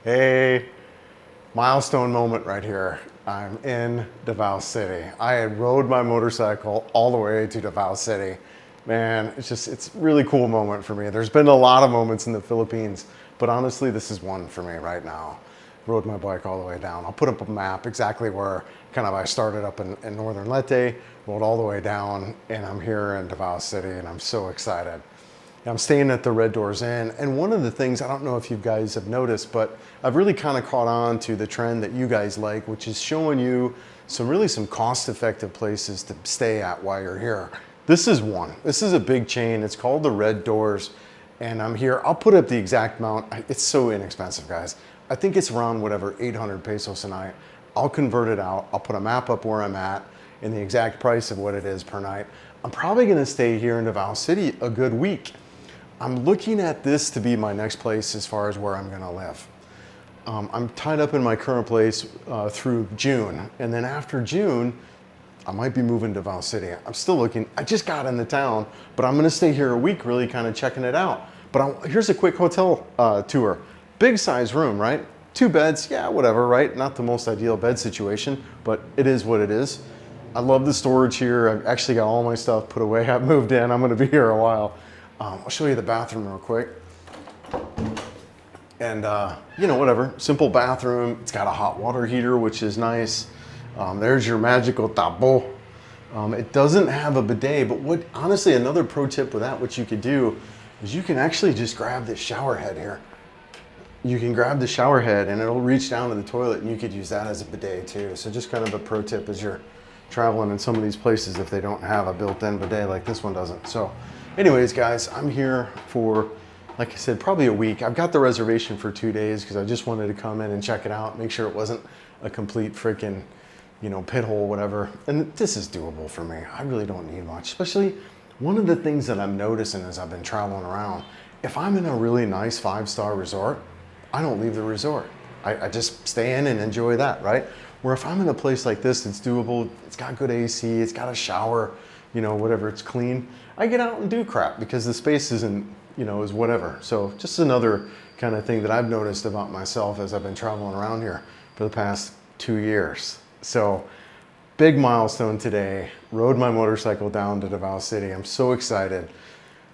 Hey, milestone moment right here. I'm in Davao City. I had rode my motorcycle all the way to Davao City. Man, it's a really cool moment for me. There's been a lot of moments in the Philippines, but honestly, this is one for me right now. Rode my bike all the way down. I'll put up a map exactly where I started up in Northern Leyte, rode all the way down, and I'm here in Davao City, and I'm so excited. I'm staying at the RedDoorz Inn, and one of the things, I don't know if you guys have noticed, but I've really kind of caught on to the trend that you guys like, which is showing you some cost-effective places to stay at while you're here. This is one. This is a big chain. It's called the RedDoorz, and I'm here. I'll put up the exact amount. It's so inexpensive, guys. I think it's around whatever, 800 pesos a night. I'll convert it out. I'll put a map up where I'm at and the exact price of what it is per night. I'm probably gonna stay here in Davao City a good week. I'm looking at this to be my next place as far as where I'm gonna live. I'm tied up in my current place through June, and then after June, I might be moving to Davao City. I'm still looking. I just got into town, but I'm gonna stay here a week really kind of checking it out. But here's a quick hotel tour. Big size room, right? 2 beds, yeah, whatever, right? Not the most ideal bed situation, but it is what it is. I love the storage here. I've actually got all my stuff put away. I've moved in. I'm gonna be here a while. I'll show you the bathroom real quick. And you know, whatever, simple bathroom. It's got a hot water heater, which is nice. There's your magical tabo. It doesn't have a bidet, but honestly, another pro tip with that, what you could do is you can actually just grab this shower head here. You can grab the shower head and it'll reach down to the toilet, and you could use that as a bidet too. So just kind of a pro tip as you're traveling in some of these places if they don't have a built-in bidet like this one doesn't. So anyways, guys, I'm here for, like I said, probably a week. I've got the reservation for 2 days because I just wanted to come in and check it out, make sure it wasn't a complete freaking, you know, pit hole, whatever. And this is doable for me. I really don't need much, especially one of the things that I'm noticing as I've been traveling around, if I'm in a really nice 5-star resort, I don't leave the resort. I just stay in and enjoy that, right? Where if I'm in a place like this, it's doable, it's got good AC, it's got a shower, you know, whatever, it's clean, I get out and do crap because the space isn't, you know, is whatever. So just another kind of thing that I've noticed about myself as I've been traveling around here for the past 2 years. So big milestone today, rode my motorcycle down to Davao City. I'm so excited.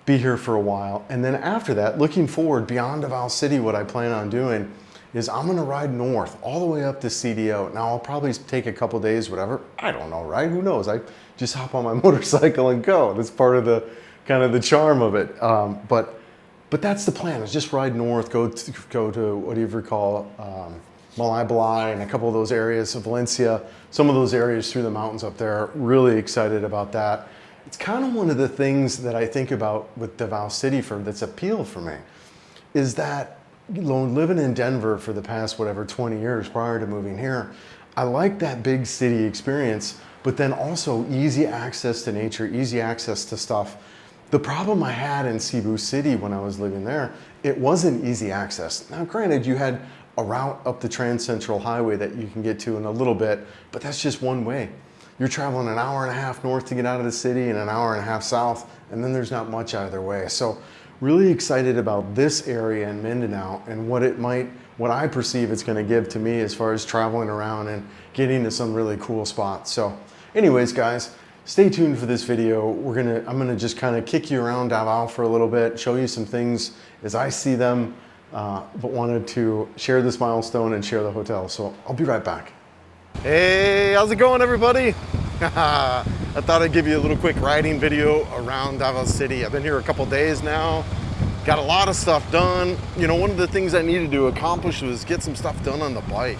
Be here for a while. And then after that, looking forward beyond Davao City, what I plan on doing is I'm gonna ride north all the way up to CDO. Now I'll probably take a couple days, whatever. I don't know, right? Who knows? I just hop on my motorcycle and go. That's part of the kind of the charm of it. But that's the plan, is just ride north, go to what do you recall, Malaybalay and a couple of those areas of Valencia, some of those areas through the mountains up there. Really excited about that. It's kind of one of the things that I think about with Davao City that's appeal for me, is that, you know, living in Denver for the past, whatever, 20 years prior to moving here, I like that big city experience, but then also easy access to nature, easy access to stuff. The problem I had in Cebu City when I was living there, it wasn't easy access. Now, granted, you had a route up the Trans Central Highway that you can get to in a little bit, but that's just one way. You're traveling an hour and a half north to get out of the city and an hour and a half south, and then there's not much either way. So really excited about this area in Mindanao and what I perceive it's gonna give to me as far as traveling around and getting to some really cool spots. So anyways, guys, stay tuned for this video. I'm gonna just kind of kick you around Davao for a little bit, show you some things as I see them, but wanted to share this milestone and share the hotel. So I'll be right back. Hey, how's it going, everybody? I thought I'd give you a little quick riding video around Davao City. I've been here a couple days now. Got a lot of stuff done. You know, one of the things I needed to accomplish was get some stuff done on the bike.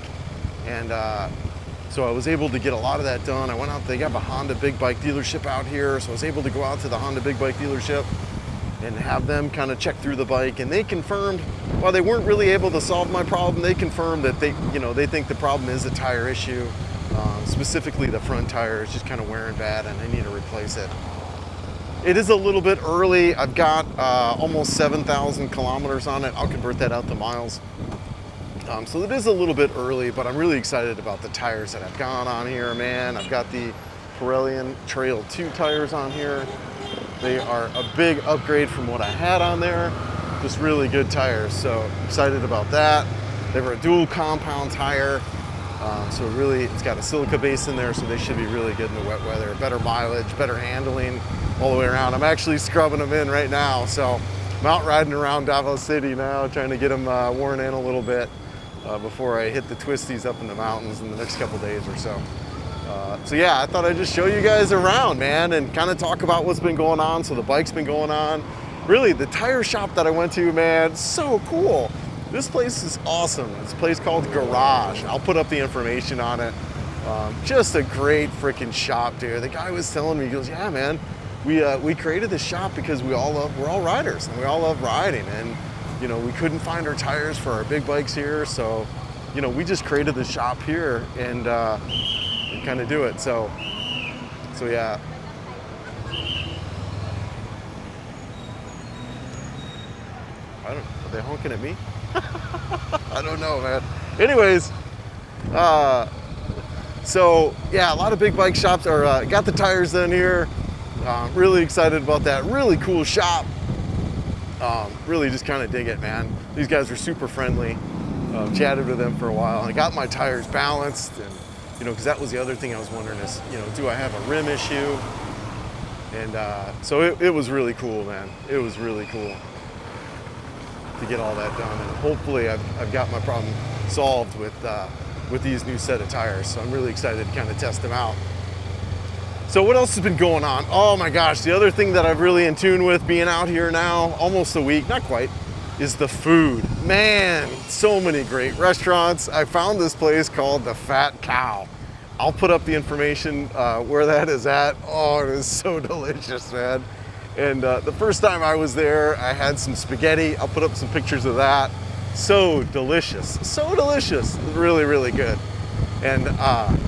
And so I was able to get a lot of that done. I went out, they have a Honda big bike dealership out here. So I was able to go out to the Honda big bike dealership and have them kind of check through the bike. And they confirmed, while they weren't really able to solve my problem, they confirmed that they think the problem is a tire issue. Specifically the front tire is just kind of wearing bad and I need to replace it. It is a little bit early. I've got almost 7,000 kilometers on it. I'll convert that out to miles. So it is a little bit early, but I'm really excited about the tires that I've got on here, man. I've got the Pirelli Trail 2 tires on here. They are a big upgrade from what I had on there. Just really good tires, so excited about that. They were a dual compound tire. So really, it's got a silica base in there, so they should be really good in the wet weather. Better mileage, better handling all the way around. I'm actually scrubbing them in right now. So I'm out riding around Davao City now, trying to get them worn in a little bit before I hit the twisties up in the mountains in the next couple days or so. So yeah, I thought I'd just show you guys around, man, and kind of talk about what's been going on. So the bike's been going on. Really, the tire shop that I went to, man, so cool. This place is awesome. It's a place called Garaje. I'll put up the information on it. Just a great freaking shop, dude. The guy was telling me, he goes, yeah, man, we created this shop because we're all riders and we all love riding. And, you know, we couldn't find our tires for our big bikes here. So, you know, we just created the shop here and kind of do it. So yeah. I don't know. Are they honking at me? I don't know, man. Anyways, so yeah, a lot of big bike shops are got the tires in here. Really excited about that. Really cool shop. Really just kind of dig it, man. These guys are super friendly. Chatted with them for a while. I got my tires balanced, and you know, because that was the other thing I was wondering is, you know, do I have a rim issue? And so it was really cool, man. It was really cool to get all that done, and hopefully I've got my problem solved with these new set of tires. So I'm really excited to kind of test them out. So what else has been going on? Oh my gosh, the other thing that I'm really in tune with being out here now, almost a week, not quite, is the food. Man, so many great restaurants. I found this place called the Fat Cow. I'll put up the information where that is at. Oh, it is so delicious, man. And the first time I was there, I had some spaghetti. I'll put up some pictures of that. So delicious, so delicious. Really, really good. And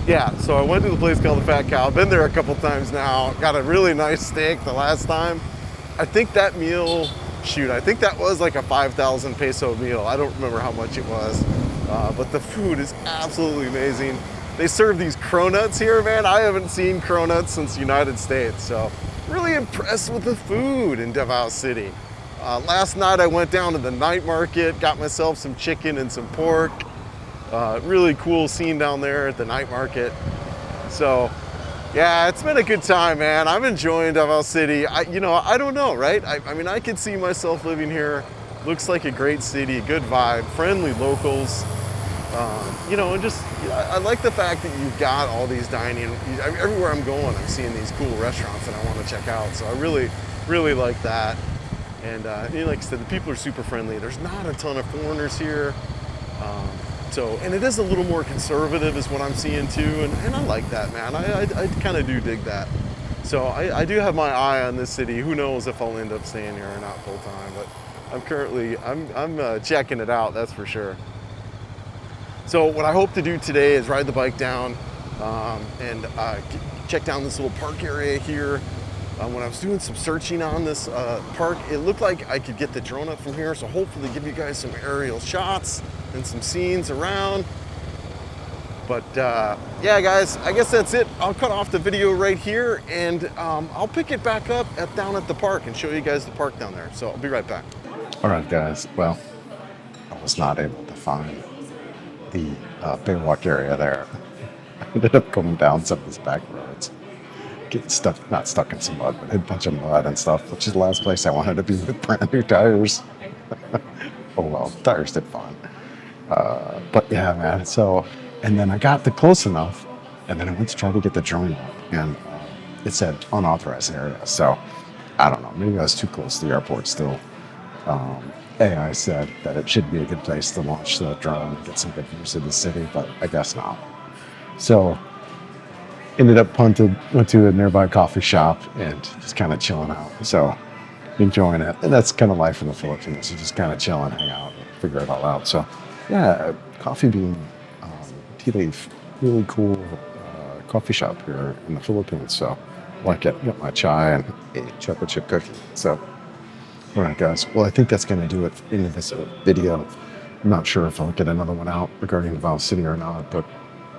yeah, so I went to the place called the Fat Cow. I've been there a couple times now. Got a really nice steak the last time. I think that meal, shoot, I think that was like a 5,000 peso meal. I don't remember how much it was, but the food is absolutely amazing. They serve these cronuts here, man. I haven't seen cronuts since the United States, so really impressed with the food in Davao City. Last night I went down to the night market, got myself some chicken and some pork. Really cool scene down there at the night market. So yeah, it's been a good time, man. I'm enjoying Davao City. I don't know, right? I mean, I could see myself living here. Looks like a great city, good vibe, friendly locals. You know, and just, I like the fact that you've got all these dining. Everywhere I'm going, I'm seeing these cool restaurants that I want to check out. So I really, really like that. And you know, like I said, the people are super friendly. There's not a ton of foreigners here. And it is a little more conservative is what I'm seeing too. And I like that, man. I kind of do dig that. So I do have my eye on this city. Who knows if I'll end up staying here or not full time, but I'm checking it out, that's for sure. So what I hope to do today is ride the bike down and check down this little park area here. When I was doing some searching on this park, it looked like I could get the drone up from here, so hopefully give you guys some aerial shots and some scenes around. But yeah, guys, I guess that's it. I'll cut off the video right here, and I'll pick it back up down at the park and show you guys the park down there. So I'll be right back. All right, guys. Well, I was not able to find the bear walk area there. I ended up going down some of these back roads, getting stuck, not stuck in some mud, but hit a bunch of mud and stuff, which is the last place I wanted to be with brand new tires. Oh well, tires did fine. But yeah, man, so, and then I got close enough, and then I went to try to get the drone up, and it said unauthorized area. So I don't know, maybe I was too close to the airport still. AI said that it should be a good place to launch the drone and get some good views of the city, but I guess not. So ended up went to a nearby coffee shop and just kind of chilling out. So enjoying it. And that's kind of life in the Philippines. You just kind of chill and hang out and figure it all out. So yeah, Coffee Bean Tea Leaf, really cool coffee shop here in the Philippines. So like it, got my chai and a chocolate chip cookie. So all right, guys. Well, I think that's going to do it in this video. I'm not sure if I'll get another one out regarding Davao City or not, but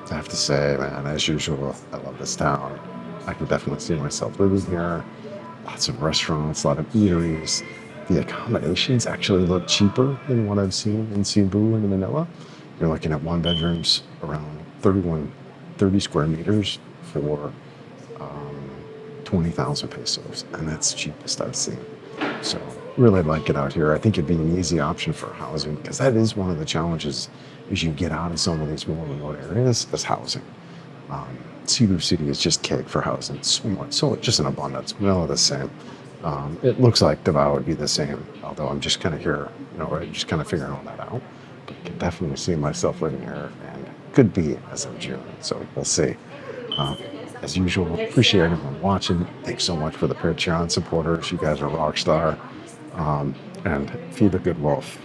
I have to say, man, as usual, I love this town. I can definitely see myself living here. Lots of restaurants, a lot of eateries. The accommodations actually look cheaper than what I've seen in Cebu and Manila. You're looking at one bedrooms around 30 square meters for 20,000 pesos, and that's the cheapest I've seen. So really like it out here. I think it'd be an easy option for housing, because that is one of the challenges as you get out of some of these more remote areas is housing. Cebu City is just cake for housing, so much, so just an abundance. Vanilla the same. It looks like Davao would be the same, although I'm just kind of here, right, just kind of figuring all that out. But I can definitely see myself living here, and could be as of June. So we'll see. As usual, appreciate everyone watching. Thanks so much for the Patreon supporters. You guys are rock star. And feed the good wolf.